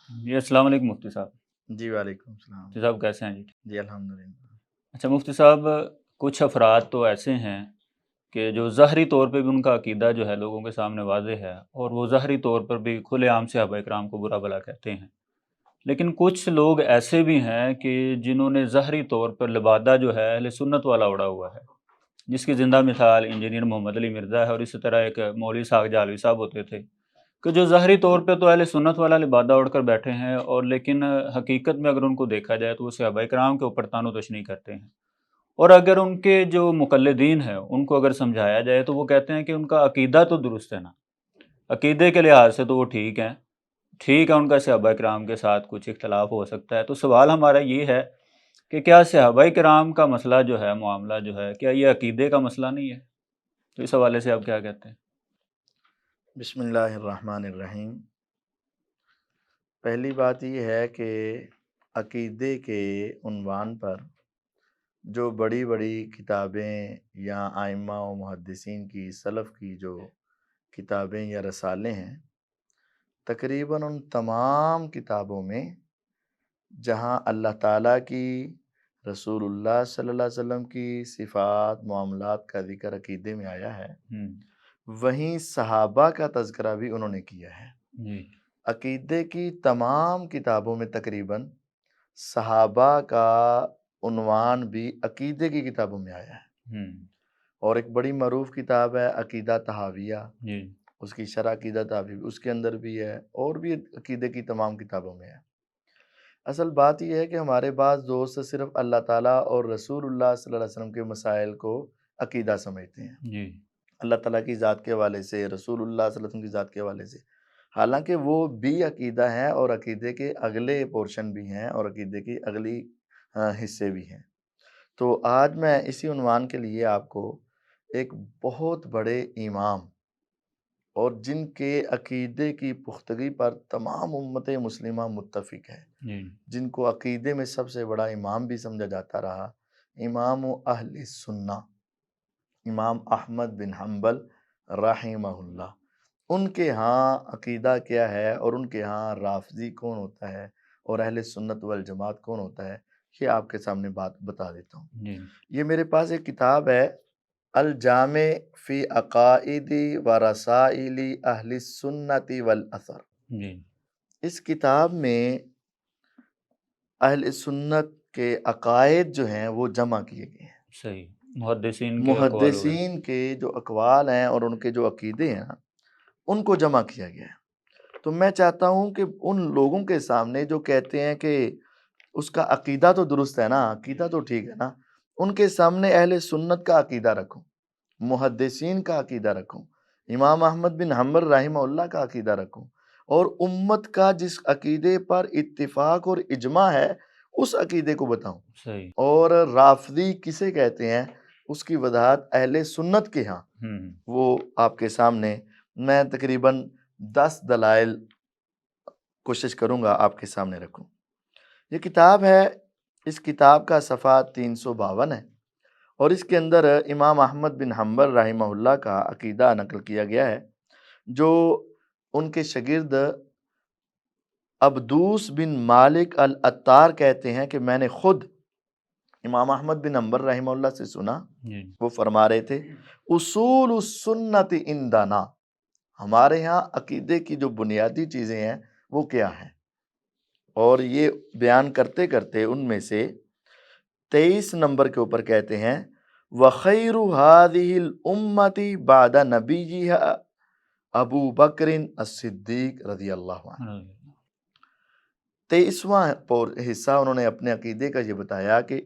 جی السلام علیکم مفتی صاحب۔ جی وعلیکم السلام۔ مفتی صاحب کیسے ہیں جی؟ جی الحمدللہ۔ اچھا مفتی صاحب، کچھ افراد تو ایسے ہیں کہ جو ظاہری طور پہ بھی ان کا عقیدہ جو ہے لوگوں کے سامنے واضح ہے، اور وہ ظاہری طور پر بھی کھلے عام صحابہ کرام کو برا بھلا کہتے ہیں، لیکن کچھ لوگ ایسے بھی ہیں کہ جنہوں نے ظاہری طور پر لبادہ جو ہے اہل سنت والا اڑا ہوا ہے، جس کی زندہ مثال انجینئر محمد علی مرزا ہے، اور اسی طرح ایک مولوی ساغ جالوی صاحب ہوتے تھے کہ جو ظاہری طور پہ تو اہل سنت والا لبادہ اڑ کر بیٹھے ہیں، اور لیکن حقیقت میں اگر ان کو دیکھا جائے تو وہ صحابہ کرام کے اوپر طعن و تشنیع کرتے ہیں، اور اگر ان کے جو مقلدین ہیں ان کو اگر سمجھایا جائے تو وہ کہتے ہیں کہ ان کا عقیدہ تو درست ہے نا، عقیدے کے لحاظ سے تو وہ ٹھیک ہے ان کا صحابہ کرام کے ساتھ کچھ اختلاف ہو سکتا ہے۔ تو سوال ہمارا یہ ہے کہ کیا صحابہ کرام کا مسئلہ جو ہے، معاملہ جو ہے، کیا یہ عقیدے کا مسئلہ نہیں ہے؟ تو اس حوالے سے آپ کیا کہتے ہیں؟ بسم اللہ الرحمن الرحیم۔ پہلی بات یہ ہے کہ عقیدے کے عنوان پر جو بڑی بڑی کتابیں یا ائمہ و محدثین کی سلف کی جو کتابیں یا رسالے ہیں، تقریباً ان تمام کتابوں میں جہاں اللہ تعالیٰ کی، رسول اللہ صلی اللہ علیہ وسلم کی صفات معاملات کا ذکر عقیدے میں آیا ہے، وہیں صحابہ کا تذکرہ بھی انہوں نے کیا ہے۔ جی عقیدے کی تمام کتابوں میں تقریباً صحابہ کا عنوان بھی عقیدے کی کتابوں میں آیا ہے، اور ایک بڑی معروف کتاب ہے عقیدہ طحاویہ، جی اس کی شرح عقیدہ طحاوی اس کے اندر بھی ہے، اور بھی عقیدے کی تمام کتابوں میں ہے۔ اصل بات یہ ہے کہ ہمارے بعض دوست صرف اللہ تعالیٰ اور رسول اللہ صلی اللہ علیہ وسلم کے مسائل کو عقیدہ سمجھتے ہیں، جی اللہ تعالیٰ کی ذات کے حوالے سے، رسول اللہ صلی اللہ علیہ وسلم کی ذات کے حوالے سے، حالانکہ وہ بھی عقیدہ ہیں، اور عقیدے کے اگلے پورشن بھی ہیں، اور عقیدے کی اگلی حصے بھی ہیں۔ تو آج میں اسی عنوان کے لیے آپ کو ایک بہت بڑے امام، اور جن کے عقیدے کی پختگی پر تمام امت مسلمہ متفق ہے، جی جن کو عقیدے میں سب سے بڑا امام بھی سمجھا جاتا رہا، امام اہل سنہ امام احمد بن حنبل رحمہ اللہ، ان کے ہاں عقیدہ کیا ہے، اور ان کے ہاں رافضی کون ہوتا ہے، اور اہل سنت والجماعت کون ہوتا ہے، یہ آپ کے سامنے بات بتا دیتا ہوں۔ جی یہ میرے پاس ایک کتاب ہے، الجامع فی عقائد و رسائل اہل السنت والاثر۔ جی اس کتاب میں اہل سنت کے عقائد جو ہیں وہ جمع کیے گئے ہیں، صحیح، محدثین کے اقوال ہو گئے۔ محدثین کے جو اقوال ہیں اور ان کے جو عقیدے ہیں ان کو جمع کیا گیا ہے۔ تو میں چاہتا ہوں کہ ان لوگوں کے سامنے جو کہتے ہیں کہ اس کا عقیدہ تو درست ہے نا، عقیدہ تو ٹھیک ہے نا، ان کے سامنے اہل سنت کا عقیدہ رکھوں، محدثین کا عقیدہ رکھوں، امام احمد بن حنبل رحمہ اللہ کا عقیدہ رکھوں، اور امت کا جس عقیدے پر اتفاق اور اجماع ہے اس عقیدے کو بتاؤں۔ صحیح۔ اور رافضی کسے کہتے ہیں اس کی وضاحت اہل سنت کے ہاں وہ آپ کے سامنے میں تقریباً 10 دلائل کوشش کروں گا آپ کے سامنے رکھوں۔ یہ کتاب ہے، اس کتاب کا صفحہ 352 ہے، اور اس کے اندر امام احمد بن حنبل رحمہ اللہ کا عقیدہ نقل کیا گیا ہے، جو ان کے شاگرد عبدوس بن مالک العطار کہتے ہیں کہ میں نے خود امام احمد بن حنبل رحمہ اللہ سے سنا، وہ فرما رہے تھے اصول السنت عندنا، ہمارے ہاں عقیدے کی جو بنیادی چیزیں ہیں وہ کیا ہیں، اور یہ بیان کرتے کرتے ان میں سے 23 نمبر کے اوپر کہتے ہیں وَخَيْرُ هَذِهِ الْأُمَّةِ بَعْدَ نَبِيِّهَا ابو بکر الصدیق رضی اللہ عنہ۔ 23واں حصہ انہوں نے اپنے عقیدے کا یہ بتایا کہ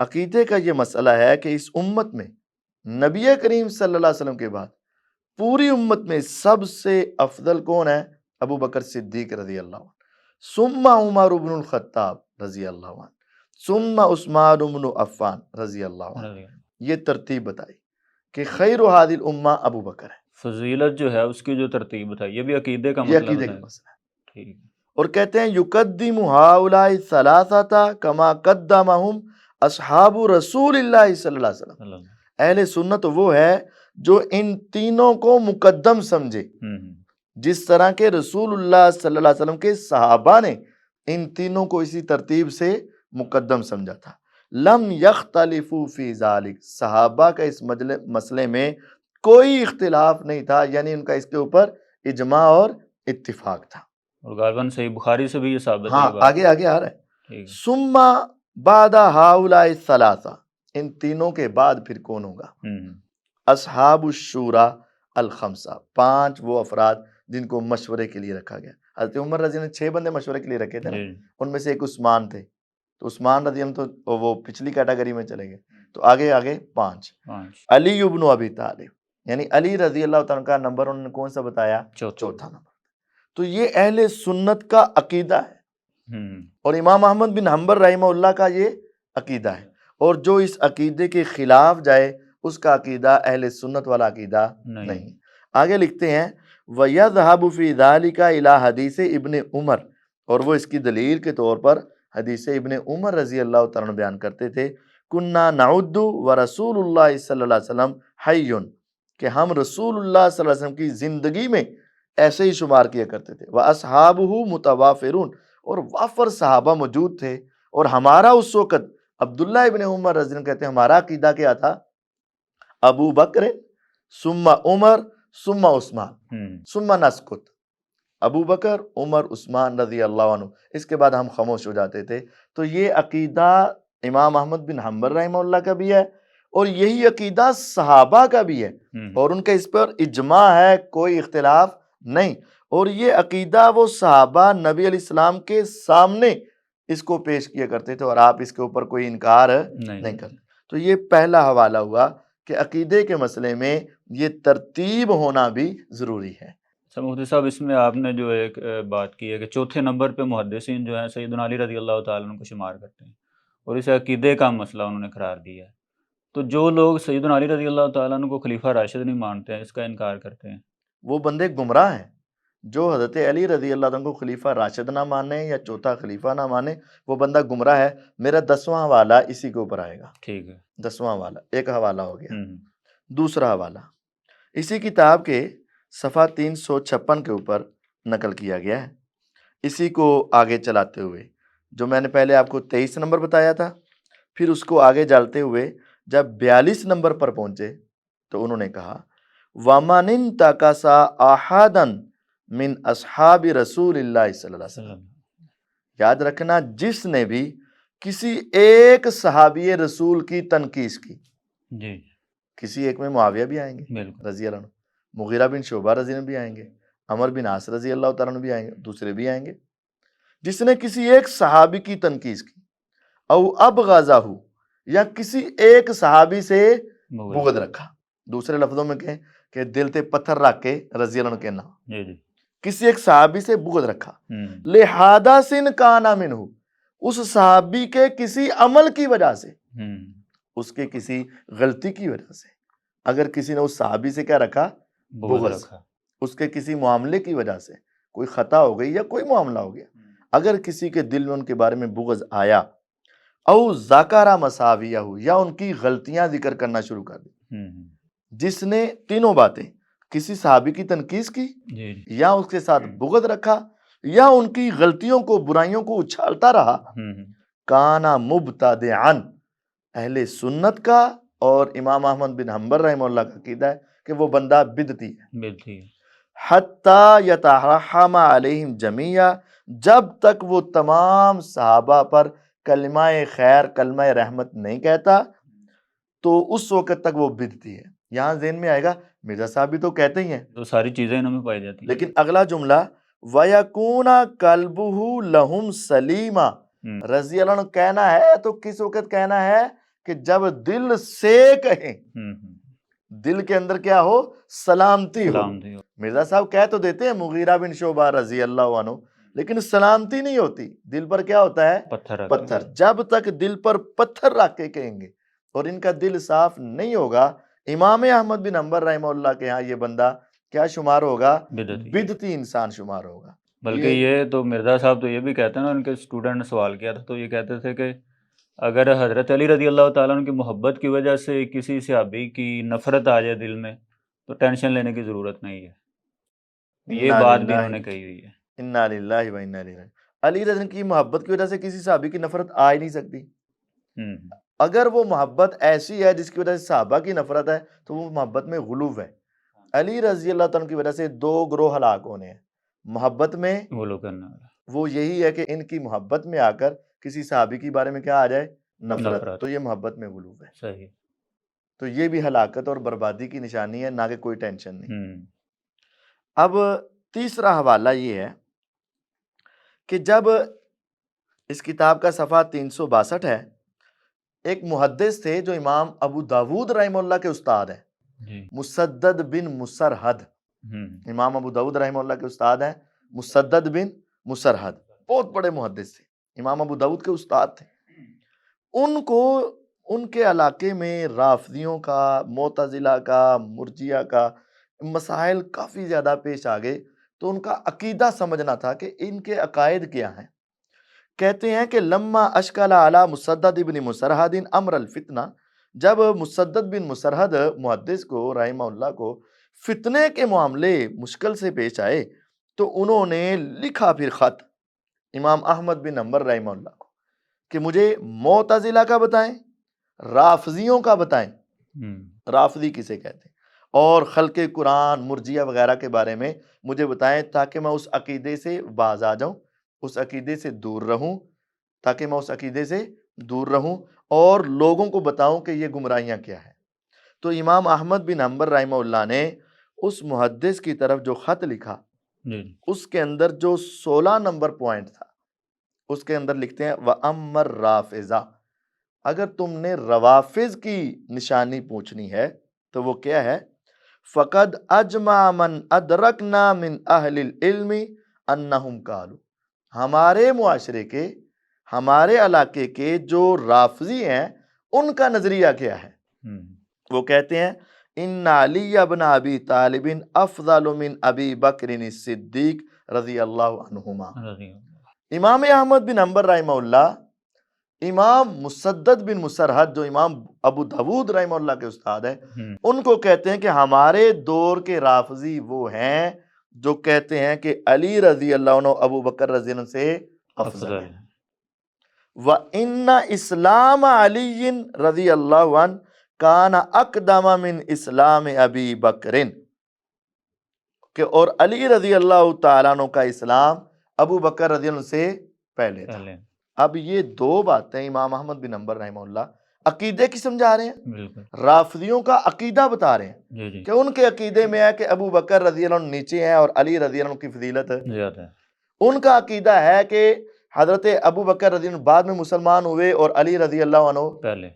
عقیدے کا یہ مسئلہ ہے کہ اس امت میں نبی کریم صلی اللہ علیہ وسلم کے بعد پوری امت میں سب سے افضل کون ہے؟ ابو بکر صدیق رضی اللہ عنہ، ثم عمر بن الخطاب رضی اللہ عنہ، ثم عثمان بن عفان رضی اللہ عنہ۔ یہ ترتیب بتائی کہ خیر هذه الامہ ابو بکر ہے، فضیلت جو ہے اس کی جو ترتیب بتائی، یہ بھی عقیدے کا یہ مسئلہ عقیدے کا بتایا۔ مسئلہ ہے۔ ٹھیک۔ اور کہتے ہیں یقدم هؤلاء الثلاثه كما قدمهم اصحاب رسول اللہ صلی اللہ علیہ وسلم۔ اہل سنت وہ ہے جو ان تینوں کو مقدم سمجھے، جس طرح کے رسول اللہ صلی اللہ علیہ وسلم کے صحابہ نے ان تینوں کو اسی ترتیب سے مقدم سمجھا تھا۔ لم یختلفوا فی ذالک، صحابہ کا اس مسئلے میں کوئی اختلاف نہیں تھا، یعنی ان کا اس کے اوپر اجماع اور اتفاق تھا۔ اور غالباً صحیح بخاری سے بھی یہ ثابت ہے ہاں یہ بات۔ آگے آ رہا ہے۔ ٹھیک ہے۔ ثم بعد ہؤلاء الثلاثہ، ان تینوں کے بعد پھر کون ہوگا؟ اصحاب الشورى الخمسہ، 5 وہ افراد جن کو مشورے کے لیے رکھا گیا۔ حضرت عمر رضی اللہ نے 6 بندے مشورے کے لیے رکھے تھے نا، ان میں سے ایک عثمان تھے، تو عثمان رضی اللہ تو وہ پچھلی کیٹیگری میں چلے گئے، تو آگے 5 علی ابن ابی طالب، یعنی علی رضی اللہ تعالیٰ کا نمبر انہوں نے کون سا بتایا؟ چوتھا نمبر۔ تو یہ اہل سنت کا عقیدہ ہے، اور امام احمد بن حنبل رحمہ اللہ کا یہ عقیدہ ہے، اور جو اس عقیدے کے خلاف جائے اس کا عقیدہ اہل سنت والا عقیدہ نہیں۔ آگے لکھتے ہیں وَيَذْهَبُ فِي ذَلِكَ إِلَى حدیث ابن عمر، اور وہ اس کی دلیل کے طور پر حدیث ابن عمر رضی اللہ تعالیٰ عنہ بیان کرتے تھے، كُنَّا نَعُدُّ وَرَسُولُ اللَّهِ صلی اللہ علیہ وسلم حَيٌّ، کہ ہم رسول اللہ صلی اللہ علیہ وسلم کی زندگی میں ایسے ہی شمار کیا کرتے تھے، وَأَصْحَابُهُ مُتَوَافِرُونَ، اور وافر صحابہ موجود تھے، اور ہمارا اس وقت عبداللہ ابن عمر رضی اللہ عنہ کہتے ہیں ہمارا عقیدہ کیا تھا؟ ابو بکر ثم عمر ثم عثمان ثم نسکت، ابو بکر عمر عثمان رضی اللہ عنہ، اس کے بعد ہم خاموش ہو جاتے تھے۔ تو یہ عقیدہ امام احمد بن حنبل رحمہ اللہ کا بھی ہے، اور یہی عقیدہ صحابہ کا بھی ہے، اور ان کا اس پر اجماع ہے، کوئی اختلاف نہیں۔ اور یہ عقیدہ وہ صحابہ نبی علیہ السلام کے سامنے اس کو پیش کیا کرتے تھے، اور آپ اس کے اوپر کوئی انکار نہیں کرتے۔ تو یہ پہلا حوالہ ہوا کہ عقیدے کے مسئلے میں یہ ترتیب ہونا بھی ضروری ہے۔ مفتی صاحب، اس میں آپ نے جو ایک بات کی ہے کہ چوتھے نمبر پہ محدثین جو ہیں سیدنا علی رضی اللہ تعالیٰ عنہ کو شمار کرتے ہیں، اور اسے عقیدے کا مسئلہ انہوں نے قرار دیا ہے۔ تو جو لوگ سیدنا علی رضی اللہ تعالیٰ عنہ کو خلیفہ راشد نہیں مانتے ہیں، اس کا انکار کرتے ہیں، وہ بندے گمراہ ہیں۔ جو حضرت علی رضی اللہ عنہ کو خلیفہ راشد نہ مانے یا چوتھا خلیفہ نہ مانے، وہ بندہ گمراہ ہے۔ میرا 10واں حوالہ اسی کے اوپر آئے گا۔ ٹھیک ہے، 10واں حوالہ، ایک حوالہ ہو گیا۔ دوسرا حوالہ اسی کتاب کے صفحہ 356 کے اوپر نقل کیا گیا ہے۔ اسی کو آگے چلاتے ہوئے جو میں نے پہلے آپ کو 23 نمبر بتایا تھا، پھر اس کو آگے چلتے ہوئے جب 42 نمبر پر پہنچے تو انہوں نے کہا وَمَنِ انْتَقَصَ أَحَدًا من اصحاب رسول اللہ صلی اللہ علیہ وسلم، یاد رکھنا جس نے بھی کسی ایک صحابی رسول کی تنقیص کی، جی کسی ایک میں معاویہ بھی آئیں گے رضی اللہ عنہ، مغیرہ بن شعبہ رضی اللہ عنہ بھی آئیں گے، عمر بن عاص رضی اللہ تعالیٰ عنہ بھی آئیں گے، دوسرے بھی آئیں گے، جس نے کسی ایک صحابی کی تنقیص کی، او ابغضہ، یا کسی ایک صحابی سے بغض رکھا، دوسرے لفظوں میں کہیں کہ دل تے پتھر رکھ کے رضی اللہ عنہ کہنا، کسی ایک صحابی سے بغض رکھا، لحادث کان منہ، اس صحابی کے کسی عمل کی وجہ سے، اس کے کسی غلطی کی وجہ سے، اگر کسی نے اس صحابی سے کیا رکھا؟ بغض رکھا، اس کے کسی معاملے کی وجہ سے کوئی خطا ہو گئی یا کوئی معاملہ ہو گیا، اگر کسی کے دل میں ان کے بارے میں بغض آیا، او ذکر مساویہ، یا ان کی غلطیاں ذکر کرنا شروع کر دی، جس نے تینوں باتیں کسی صحابی کی تنقیص کی، یا اس کے ساتھ بغض رکھا، یا ان کی غلطیوں کو برائیوں کو اچھالتا رہا، کانا مبتدعن، اہل سنت کا اور امام احمد بن حنبل رحمہ اللہ کا عقیدہ ہے کہ وہ بندہ بدعتی ہے، حتی یترحم علیہم جمیعا، جب تک وہ تمام صحابہ پر کلمہ خیر کلمہ رحمت نہیں کہتا تو اس وقت تک وہ بدعتی ہے۔ یہاں ذہن میں آئے گا مرزا صاحب بھی تو کہتے ہی ہیں، تو ساری چیزیں انہوں میں پائی جاتی ہیں، لیکن اگلا جملہ وَيَكُونَ قَلْبُهُ لَهُمْ سَلِيمًا، رضی اللہ عنہ کہنا ہے تو کس وقت کہنا ہے کہ جب دل سے کہیں، دل کے اندر کیا ہو؟ سلامتی ہو۔ مرزا صاحب کہہ تو دیتے ہیں مغیرہ بن شعبہ رضی اللہ عنہ، لیکن سلامتی نہیں ہوتی، دل پر کیا ہوتا ہے؟ پتھر۔ جب تک دل پر پتھر رکھ کے کہیں گے اور ان کا دل صاف نہیں ہوگا، امام احمد بن حنبل رحمہ اللہ کے ہاں یہ بندہ کیا شمار ہوگا؟ بدعتی انسان شمار ہوگا۔ بلکہ یہ تو مرزا صاحب تو یہ بھی کہتے ہیں نا، ان کے اسٹوڈنٹ نے سوال کیا تھا تو یہ کہتے تھے کہ اگر حضرت علی رضی اللہ تعالیٰ عنہ کی محبت کی وجہ سے کسی صحابی کی نفرت آ جائے دل میں تو ٹینشن لینے کی ضرورت نہیں ہے۔ یہ بات بھی انہوں نے کہی ہوئی ہے۔ انا للہ و انا الیہ راجعون۔ علی رضی اللہ کی محبت کی وجہ سے کسی صحابی کی نفرت آ ہی نہیں سکتی۔ اگر وہ محبت ایسی ہے جس کی وجہ سے صحابہ کی نفرت ہے تو وہ محبت میں غلو ہے۔ علی رضی اللہ تعالیٰ کی وجہ سے دو گروہ ہلاک ہونے ہیں، محبت میں غلو کرنا والا، وہ یہی ہے کہ ان کی محبت میں آ کر کسی صحابی کے بارے میں کیا آ جائے، نفرت، تو یہ محبت میں غلو ہے۔ صحیح۔ تو یہ بھی ہلاکت اور بربادی کی نشانی ہے، نہ کہ کوئی ٹینشن نہیں۔ اب تیسرا حوالہ یہ ہے کہ جب اس کتاب کا صفحہ 362 ہے، ایک محدث تھے جو امام ابو داود رحمہ اللہ کے استاد ہیں، مسدد بن مسرحد۔ امام ابو داود رحمہ اللہ کے استاد ہیں مسدد بن مسرحد، بہت بڑے محدث تھے، امام ابو داود کے استاد تھے۔ ان کو ان کے علاقے میں رافضیوں کا، معتزلہ کا، مرجیہ کا مسائل کافی زیادہ پیش آ گئے، تو ان کا عقیدہ سمجھنا تھا کہ ان کے عقائد کیا ہیں۔ کہتے ہیں کہ لما اشکل علی مسدد بن مسرحد امر الفتنہ، جب مسدد بن مسرحد محدث کو رحمہ اللہ کو فتنے کے معاملے مشکل سے پیش آئے تو انہوں نے لکھا پھر خط امام احمد بن حنبل رحمہ اللہ کو کہ مجھے معتزلہ کا بتائیں، رافضیوں کا بتائیں، رافضی کسے کہتے ہیں، اور خلق قرآن، مرجیہ وغیرہ کے بارے میں مجھے بتائیں تاکہ میں اس عقیدے سے باز آ جاؤں، اس عقیدے سے دور رہوں، تاکہ میں اس عقیدے سے دور رہوں اور لوگوں کو بتاؤں کہ یہ گمراہیاں کیا ہیں۔ تو امام احمد بن حنبل رحمہ اللہ نے اس محدث کی طرف جو خط لکھا، اس کے اندر جو 16 نمبر پوائنٹ تھا، اس کے اندر لکھتے ہیں وَأَمَّا الرَّافِضَةُ، اگر تم نے روافظ کی نشانی پوچھنی ہے تو وہ کیا ہے، فَقَدْ أَجْمَعَ مَنْ أَدْرَكْنَا مِنْ أَهْلِ الْعِلْمِ أَنَّهُمْ قَالُوا، ہمارے معاشرے کے، ہمارے علاقے کے جو رافضی ہیں ان کا نظریہ کیا ہے، وہ کہتے ہیں ان علی بن ابی طالب افضل من ابی بکر الصدیق رضی اللہ عنہما۔ امام احمد بن حنبل رحمہ اللہ، امام مسدد بن مسرحد جو امام ابو داود رحمہ اللہ کے استاد ہیں، ان کو کہتے ہیں کہ ہمارے دور کے رافضی وہ ہیں جو کہتے ہیں کہ علی رضی اللہ عنہ ابو بکر رضی اللہ عنہ سے افضل ہے۔ وَإِنَّ اسلام علی رضی اللہ عنہ کان اقدم من اسلام ابی بکرن، کہ اور علی رضی اللہ تعالیٰ عنہ کا اسلام ابو بکر رضی اللہ عنہ سے پہلے تھا۔ اب یہ دو باتیں امام احمد بن حنبل رحمہ اللہ عقیدے کی سمجھا رہے ہیں، رافضیوں کا عقیدہ بتا رہے ہیں کہ ان کے عقیدے میں ہے کہ ابو بکر رضی اللہ عنہ نیچے ہیں اور علی رضی اللہ عنہ کی فضیلت زیادہ ہے۔ ان کا عقیدہ ہے کہ حضرت ابو بکر رضی اللہ عنہ بعد میں مسلمان ہوئے اور علی رضی اللہ عنہ پہلے۔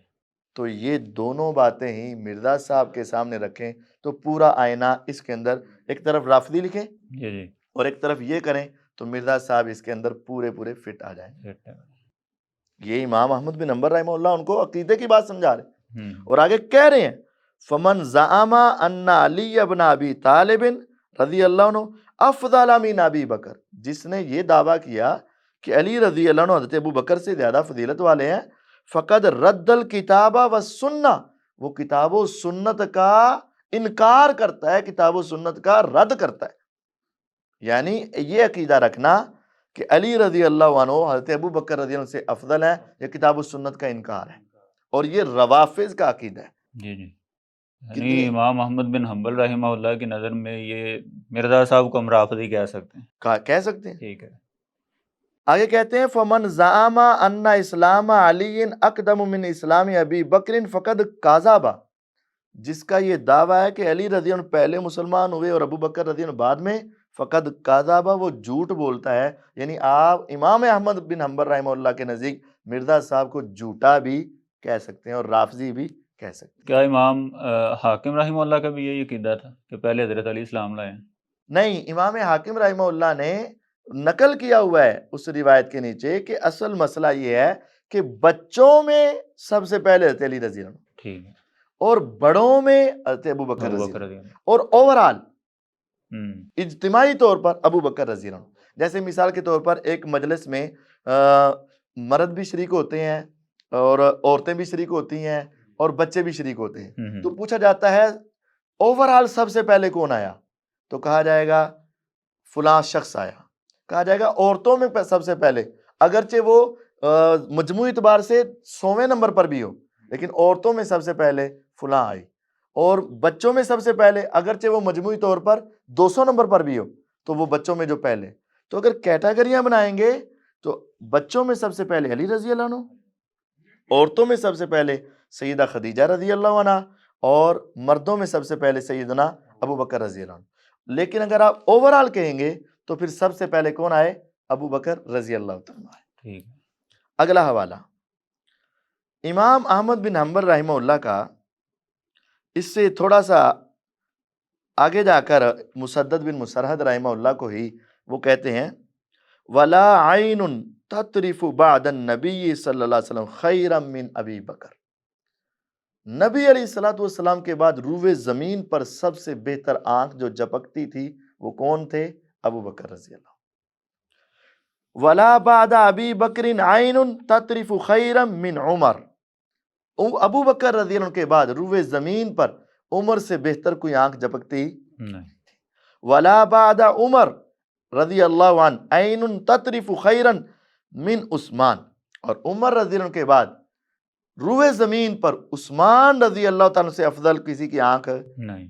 تو یہ دونوں باتیں ہی مرزا صاحب کے سامنے رکھیں تو پورا آئینہ اس کے اندر ایک طرف رافضی لکھیں اور ایک طرف یہ کریں تو مرزا صاحب اس کے اندر پورے فٹ آ جائیں۔ یہ امام احمد بن حنبل رحمہ اللہ ان کو عقیدے کی بات سمجھا رہے ہیں اور آگے کہہ رہے ہیں فمن زعم ان علی بن ابی طالب رضی اللہ عنہ افضل من ابی بکر، جس نے یہ دعویٰ کیا کہ علی رضی اللہ عنہ حضرت ابو بکر سے زیادہ فضیلت والے ہیں، فقد رد الکتاب والسنہ، وہ کتاب و سنت کا انکار کرتا ہے، کتاب و سنت کا رد کرتا ہے۔ یعنی یہ عقیدہ رکھنا کہ علی رضی اللہ عنہ حضرت ابو بکر رضی اللہ عنہ سے افضل ہے، یہ کتاب و سنت کا انکار ہے اور یہ روافظ کا عقیدہ ہے۔ یعنی امام احمد بن حنبل رحمہ اللہ کی نظر میں یہ مرزا صاحب کو ہم رافضی کہہ سکتے ہیں، کہہ سکتے ہیں۔ ٹھیک ہے۔ آگے کہتے ہیں فمن زعم ان اسلام علی اقدم من اسلام ابی بکر فقد کذب، جس کا یہ دعویٰ ہے کہ علی رضی اللہ عنہ پہلے مسلمان ہوئے اور ابو بکر رضی اللہ عنہ بعد میں، فقد کذب، وہ جھوٹ بولتا ہے۔ یعنی آپ امام احمد بن حنبل رحمہ اللہ کے نزدیک مرزا صاحب کو جھوٹا بھی کہہ سکتے ہیں اور رافضی بھی کہہ سکتے ہیں۔ کیا امام حاکم رحمہ اللہ کا بھی یہی عقیدہ تھا کہ پہلے حضرت علی اسلام لائے ہیں؟ نہیں، امام حاکم رحمہ اللہ نے نقل کیا ہوا ہے اس روایت کے نیچے کہ اصل مسئلہ یہ ہے کہ بچوں میں سب سے پہلے حضرت علی رضی اللہ عنہ، ٹھیک ہے، اور بڑوں میں حضرت ابو بکر رضی اللہ عنہ، اور اوورال اجتماعی طور پر ابو بکر رضی اللہ عنہ۔ جیسے مثال کے طور پر ایک مجلس میں مرد بھی شریک ہوتے ہیں اور عورتیں بھی شریک ہوتی ہیں اور بچے بھی شریک ہوتے ہیں، تو پوچھا جاتا ہے اوورال سب سے پہلے کون آیا، تو کہا جائے گا فلاں شخص آیا، کہا جائے گا عورتوں میں سب سے پہلے، اگرچہ وہ مجموعی اعتبار سے 100ویں نمبر پر بھی ہو، لیکن عورتوں میں سب سے پہلے فلاں آئی، اور بچوں میں سب سے پہلے اگرچہ وہ مجموعی طور پر 200 نمبر پر بھی ہو تو وہ بچوں میں جو پہلے. تو اگر کیٹیگریاں بنائیں گے تو بچوں میں سب سے پہلے علی رضی اللہ عنہ، عورتوں میں سب سے پہلے سیدہ خدیجہ رضی اللہ عنہ، اور مردوں میں سب سے پہلے سیدنا ابو بکر رضی اللہ عنہ. لیکن اگر آپ اوورال کہیں گے تو پھر سب سے پہلے کون آئے؟ ابو بکر رضی اللہ تعالیٰ عنہ. اگلا حوالہ امام احمد بن حنبل رحمہ اللہ کا، اس سے تھوڑا سا آگے جا کر مسدد بن مسرحد رحمہ اللہ کو ہی وہ کہتے ہیں وَلَا عَيْنٌ تَطْرِفُ بَعْدَ النَّبِيِّ صلی اللہ علیہ وسلم خَيْرًا مِّنْ أَبِي بکر. نبی علیہ السلام کے بعد روئے زمین پر سب سے بہتر آنکھ جو جھپکتی تھی وہ کون تھے؟ ابو بکر رضی اللہ. وَلَا بَعْدَ أَبِي بَكْرٍ عَيْنٌ تَطْرِفُ خَيْرًا مِّنْ عُمَرٍ. ابو بکر رضی اللہ عنہ کے بعد روئے زمین پر عمر سے بہتر کوئی آنکھ جھپکتی نہیں. وَلَا بَعْدَ عمر رضی اللہ عنہ عَيْنٌ تَطْرِفُ خَيْرًا مِّنْ عثمان. اور عمر رضی اللہ عنہ کے بعد روئے زمین پر عثمان رضی اللہ تعالیٰ سے افضل کسی کی آنکھ نہیں.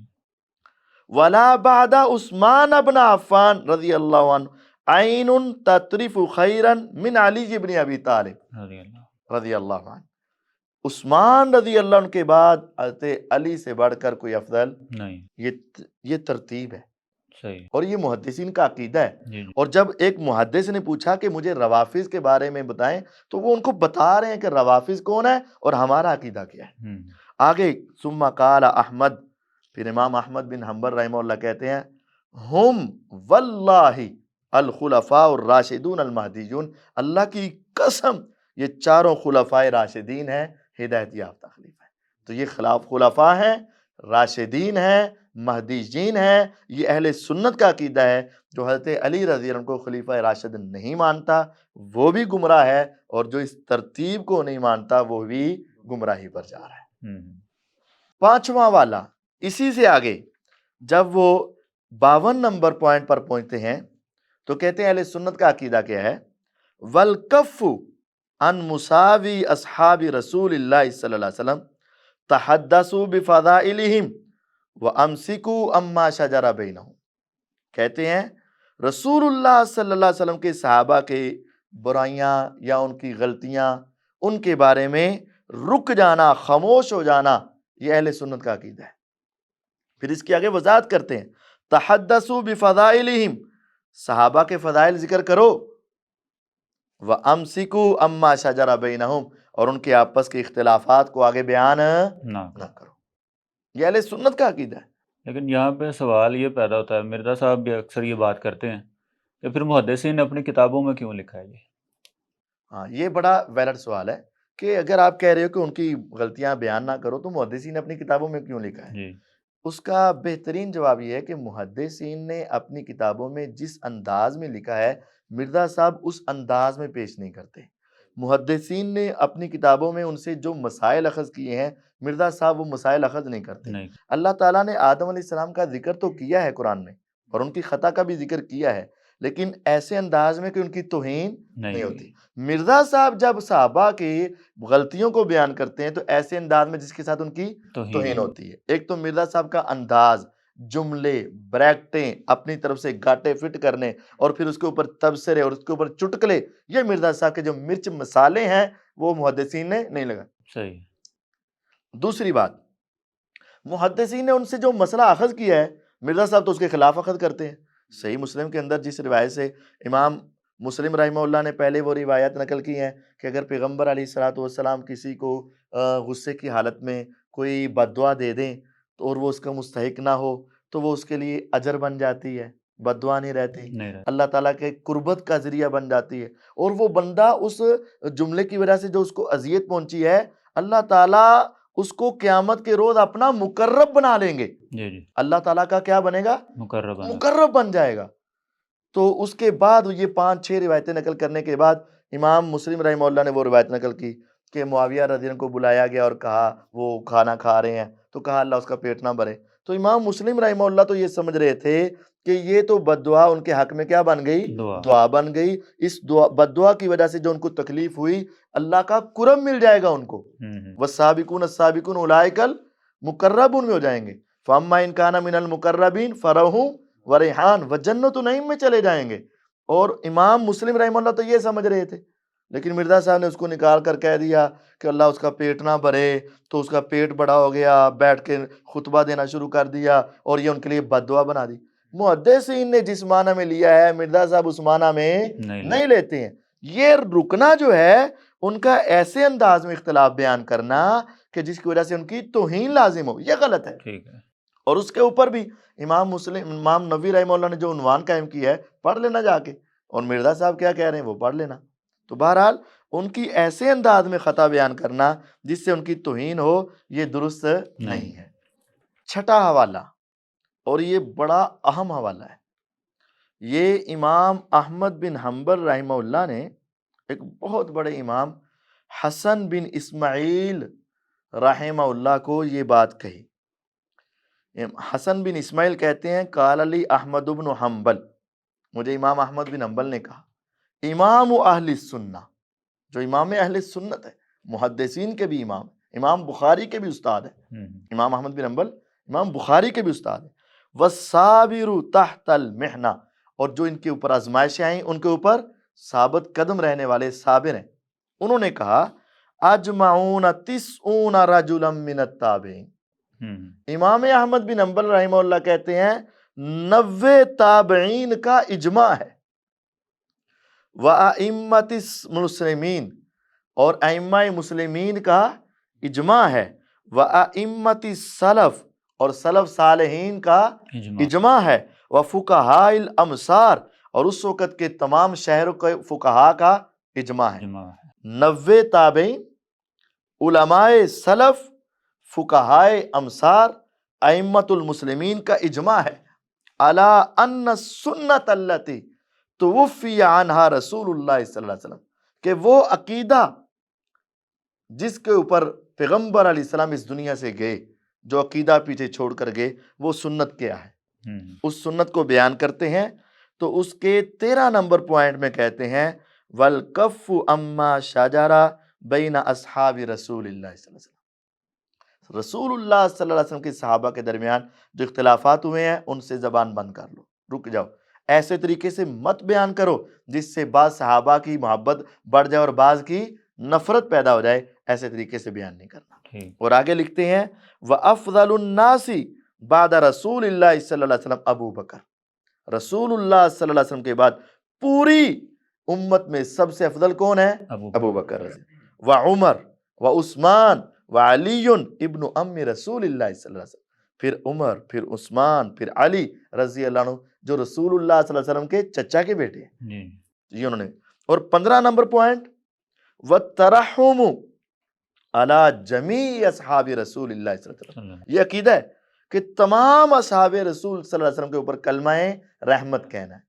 وَلَا بَعْدَ عثمان ابن عفان رضی اللہ عنہ عَيْنٌ تَطْرِفُ خَيْرًا مِّنْ علی ابن ابی طالب رضی اللہ عنہ. عثمان رضی اللہ عنہ کے بعد حضرت علی سے بڑھ کر کوئی افضل نہیں. یہ ترتیب ہے. صحیح. اور یہ محدثین کا عقیدہ ہے. اور جب ایک محدث نے پوچھا کہ مجھے روافظ کے بارے میں بتائیں تو وہ ان کو بتا رہے ہیں کہ روافظ کون ہے اور ہمارا عقیدہ کیا ہے. آگے ثم قال احمد، پھر امام احمد بن حنبل رحمہ اللہ کہتے ہیں ہم واللہ الخلفاء الراشدون المہدیون. اللہ کی قسم یہ چاروں خلفاء راشدین ہیں، ہدایت یافتہ خلیفہ ہیں. تو یہ خلفاء ہیں، راشدین ہیں، مہدیین ہیں. یہ اہل سنت کا عقیدہ ہے. جو حضرت علی رضی اللہ عنہ کو خلیفہ راشد نہیں مانتا وہ بھی گمراہ ہے، اور جو اس ترتیب کو نہیں مانتا وہ بھی گمراہی پر جا رہا ہے. پانچواں والا اسی سے آگے جب وہ 52 نمبر پوائنٹ پر پہنچتے ہیں تو کہتے ہیں اہل سنت کا عقیدہ کیا ہے؟ وَالْكَفُّ عن مساوی اصحاب رسول اللہ صلی اللہ علیہ وسلم تحدثوا بفضائلہم وامسکوا اما شجر بینہم. کہتے ہیں رسول اللہ صلی اللہ علیہ وسلم کے صحابہ کے برائیاں یا ان کی غلطیاں، ان کے بارے میں رک جانا، خاموش ہو جانا، یہ اہل سنت کا عقیدہ ہے. پھر اس کی آگے وضاحت کرتے ہیں تحدثوا بفضائلہم، صحابہ کے فضائل ذکر کرو، وَأَمْسِكُوا أَمَّا شَجَرَ بَيْنَهُمْ، اور ان کے آپس کے اختلافات کو آگے بیان نہ کرو. یہ اہل سنت کا عقیدہ ہے. لیکن یہاں پہ سوال یہ پیدا ہوتا ہے، مرزا صاحب بھی اکثر یہ بات کرتے ہیں کہ پھر محدثین نے اپنی کتابوں میں کیوں لکھا ہے یہ؟ ہاں، یہ بڑا ویلڈ سوال ہے کہ اگر آپ کہہ رہے ہو کہ ان کی غلطیاں بیان نہ کرو تو محدثین نے اپنی کتابوں میں کیوں لکھا ہے؟ جی. اس کا بہترین جواب یہ ہے کہ محدثین نے اپنی کتابوں میں جس انداز میں لکھا ہے مرزا صاحب اس انداز میں پیش نہیں کرتے. محدثین نے اپنی کتابوں میں ان سے جو مسائل اخذ کیے ہیں مرزا صاحب وہ مسائل اخذ نہیں کرتے. اللہ تعالیٰ نے آدم علیہ السلام کا ذکر تو کیا ہے قرآن میں، اور ان کی خطا کا بھی ذکر کیا ہے، لیکن ایسے انداز میں کہ ان کی توہین نہیں ہوتی. مرزا صاحب جب صحابہ کی غلطیوں کو بیان کرتے ہیں تو ایسے انداز میں جس کے ساتھ ان کی توہین ہوتی ہے. ایک تو مرزا صاحب کا انداز، جملے، بریکٹیں، اپنی طرف سے گاٹے فٹ کرنے، اور پھر اس کے اوپر تبصرے اور اس کے اوپر چٹکلے، یہ مرزا صاحب کے جو مرچ مسالے ہیں وہ محدثین نے نہیں لگا. صحیح. دوسری بات، محدثین نے ان سے جو مسئلہ اخذ کیا ہے مرزا صاحب تو اس کے خلاف اخذ کرتے ہیں. صحیح مسلم کے اندر جس روایت سے امام مسلم رحمہ اللہ نے پہلے وہ روایت نقل کی ہیں کہ اگر پیغمبر علیہ السلام کسی کو غصے کی حالت میں کوئی بد دعا دے دیں اور وہ اس کا مستحق نہ ہو تو وہ اس کے لیے اجر بن جاتی ہے، بد دعا نہیں رہتی، اللہ تعالیٰ کے قربت کا ذریعہ بن جاتی ہے. اور وہ بندہ اس جملے کی وجہ سے جو اس کو اذیت پہنچی ہے اللہ تعالیٰ اس کو قیامت کے روز اپنا مقرب بنا لیں گے. اللہ تعالیٰ کا کیا بنے گا؟ مقرب بن جائے گا. تو اس کے بعد یہ 5-6 روایتیں نقل کرنے کے بعد امام مسلم رحمہ اللہ نے وہ روایت نقل کی کہ معاویہ رضی اللہ عنہ کو بلایا گیا اور کہا وہ کھانا کھا رہے ہیں تو کہا اللہ اس کا پیٹ نہ بھرے. تو امام مسلم رحمہ اللہ تو یہ سمجھ رہے تھے کہ یہ تو بد دعا ان کے حق میں کیا بن گئی؟ دعا بن گئی. اس بد دعا کی وجہ سے جو ان کو تکلیف ہوئی، اللہ کا کرم مل جائے گا ان کو. والسابقون السابقون اولئک المقربون میں ہو جائیں گے. فاما ان کان من المقربین فرح وریحان وجنت نعیم میں چلے جائیں گے. اور امام مسلم رحمہ اللہ تو یہ سمجھ رہے تھے، لیکن مرزا صاحب نے اس کو نکال کر کہہ دیا کہ اللہ اس کا پیٹ نہ بھرے، تو اس کا پیٹ بڑا ہو گیا، بیٹھ کے خطبہ دینا شروع کر دیا اور یہ ان کے لیے بد دعا بنا دی. محدثین نے جس معنی میں لیا ہے مرزا صاحب اس معنی میں نہیں لیتے ہیں. یہ رکنا جو ہے ان کا ایسے انداز میں اختلاف بیان کرنا کہ جس کی وجہ سے ان کی توہین لازم ہو، یہ غلط ہے. اور اس کے اوپر بھی امام نووی رحمہ اللہ نے جو عنوان قائم کیا ہے پڑھ لینا جا کے، اور مرزا صاحب کیا کہہ رہے ہیں وہ پڑھ لینا. تو بہرحال ان کی ایسے انداز میں خطا بیان کرنا جس سے ان کی توہین ہو، یہ درست نہیں ہے. چھٹا حوالہ، اور یہ بڑا اہم حوالہ ہے، یہ امام احمد بن حنبل رحمہ اللہ نے ایک بہت بڑے امام حسن بن اسماعیل رحمہ اللہ کو یہ بات کہی. حسن بن اسماعیل کہتے ہیں قال علی احمد بن حنبل، مجھے امام احمد بن حنبل نے کہا، امام اہل سنہ، جو امام اہل سنت ہے، محدثین کے بھی امام، امام بخاری کے بھی استاد ہے. امام احمد بن حنبل امام بخاری کے بھی استاد ہے. والصابر تحت المحنہ، اور جو ان کے اوپر آزمائشیں آئیں ان کے اوپر ثابت قدم رہنے والے صابر ہیں. انہوں نے کہا اجمعون 90 رجلا من التابعین. امام احمد بن حنبل رحمہ اللہ کہتے ہیں 90 تابعین کا اجماع ہے. وَأَئِمَّةِ المسلمین، اور ائمہ مسلمین کا اجماع ہے. وَأَئِمَّةِ السلف، اور سلف صالحین کا اجماع ہے. وَفُقَهَاءِ الْأَمْصَار، اور اس وقت کے تمام شہروں کے فقہاء کا اجماع ہے. 90 تابعین، علماء سلف، فقہاء امصار، ائمۃ المسلمین کا اجماع ہے علی ان السنۃ التی توفی عنہا رسول اللہ صلی اللہ علیہ وسلم، کہ وہ عقیدہ جس کے اوپر پیغمبر علیہ السلام اس دنیا سے گئے، جو عقیدہ پیچھے چھوڑ کر گئے، وہ سنت کیا ہے. اس سنت کو بیان کرتے ہیں. تو اس کے 13 نمبر پوائنٹ میں کہتے ہیں وَالْكَفُّ أَمَّا شَجَرَ بَيْنَ أَصْحَابِ رسول اللہ صلی اللہ علیہ وسلم. رسول اللہ صلی اللہ علیہ وسلم کے صحابہ کے درمیان جو اختلافات ہوئے ہیں ان سے زبان بند کر لو، رک جاؤ. ایسے طریقے سے مت بیان کرو جس سے بعض صحابہ کی محبت بڑھ جائے اور بعض کی نفرت پیدا ہو جائے. ایسے طریقے سے بیان نہیں کرنا. اور آگے لکھتے ہیں وَأَفْضَلُ النَّاسِ بعد رسول اللہ صلی اللہ علیہ وسلم ابو بکر. رسول اللہ صلی اللہ علیہ وسلم کے بعد پوری امت میں سب سے افضل کون ہے؟ ابو بکر. وعمر وعثمان وعلی ابن ام رسول اللہ صلی اللہ علیہ وسلم. پھر عمر، پھر عثمان، پھر علی رضی اللہ عنہ، جو رسول اللہ صلی اللہ علیہ وسلم کے چچا کے بیٹے ہیں. یہ انہوں نے. اور 15 نمبر پوائنٹ وَالتَّرَحُّمُ عَلَى جَمِيعِ أَصْحَابِ رسول اللہ صلی اللہ علیہ وسلم. یہ عقیدہ ہے کہ تمام اصحاب رسول صلی اللہ علیہ وسلم کے اوپر کلمہ رحمت کہنا ہے.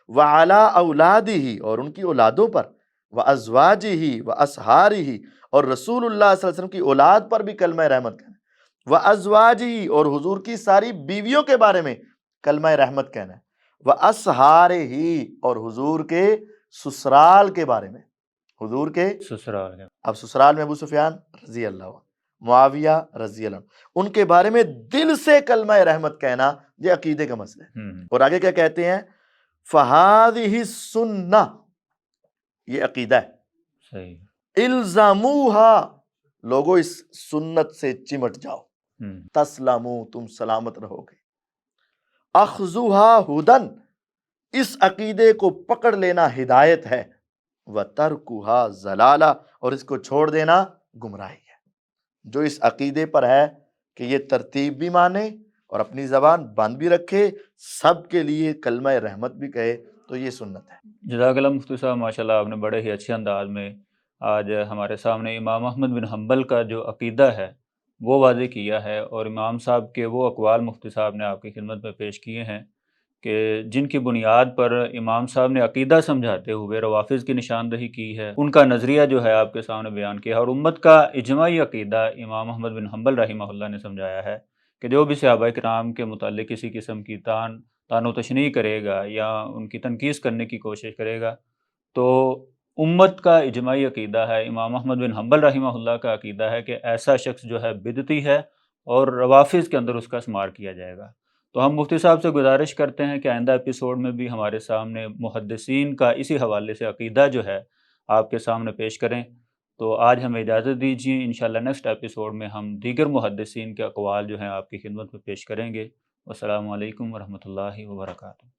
وَعَلَىٰ أَوْلَادِهِ، اور ان کی اولادوں پر. وَأَزْوَاجِهِ وَأَصْحَارِهِ، اور رسول اللہ صلی اللہ علیہ وسلم کی اولاد پر بھی کلمہ رحمت کہنا ہے. وَأَزْوَاجِهِ، اور حضور کی ساری بیویوں کے بارے میں کلمہ رحمت کہنا ہے. وَأَصْحَارِهِ، اور حضور کے سسرال کے بارے میں، حضور کے سسرال. اب سسرال میں ابو سفیان رضی اللہ عنہ، معاویہ رضی اللہ عنہ، ان کے بارے میں دل سے کلمہ رحمت کہنا، یہ عقیدے کا مسئلہ ہے. اور آگے کیا کہتے ہیں فَهَذِهِ السُّنَّةُ، یہ عقیدہ ہے. الزموها، لوگوں اس سنت سے چمٹ جاؤ. تسلمو، تم سلامت رہو گے. اخذوها ہدن، اس عقیدے کو پکڑ لینا ہدایت ہے. وترکوها ضلالہ، اور اس کو چھوڑ دینا گمراہی ہے. جو اس عقیدے پر ہے کہ یہ ترتیب بھی مانے اور اپنی زبان بند بھی رکھے، سب کے لیے کلمہ رحمت بھی کہے، تو یہ سنت ہے. جزاک اللہ مفتی صاحب، ماشاءاللہ آپ نے بڑے ہی اچھے انداز میں آج ہمارے سامنے امام احمد بن حنبل کا جو عقیدہ ہے وہ واضح کیا ہے، اور امام صاحب کے وہ اقوال مفتی صاحب نے آپ کی خدمت میں پیش کیے ہیں کہ جن کی بنیاد پر امام صاحب نے عقیدہ سمجھاتے ہوئے روافض کی نشاندہی کی ہے. ان کا نظریہ جو ہے آپ کے سامنے بیان کیا ہے، اور امت کا اجماعی عقیدہ امام احمد بن حنبل رحمہ اللہ نے سمجھایا ہے کہ جو بھی صحابہ کرام کے متعلق کسی قسم کی تان طعن و تشنیع کرے گا یا ان کی تنقیص کرنے کی کوشش کرے گا، تو امت کا اجماعی عقیدہ ہے، امام احمد بن حنبل رحمہ اللہ کا عقیدہ ہے کہ ایسا شخص جو ہے بدعتی ہے اور روافض کے اندر اس کا شمار کیا جائے گا۔ تو ہم مفتی صاحب سے گزارش کرتے ہیں کہ آئندہ ایپیسوڈ میں بھی ہمارے سامنے محدثین کا اسی حوالے سے عقیدہ جو ہے آپ کے سامنے پیش کریں۔ تو آج ہمیں اجازت دیجیے، انشاءاللہ نیکسٹ ایپیسوڈ میں ہم دیگر محدثین کے اقوال جو ہیں آپ کی خدمت میں پیش کریں گے۔ والسلام علیکم ورحمۃ اللہ وبرکاتہ۔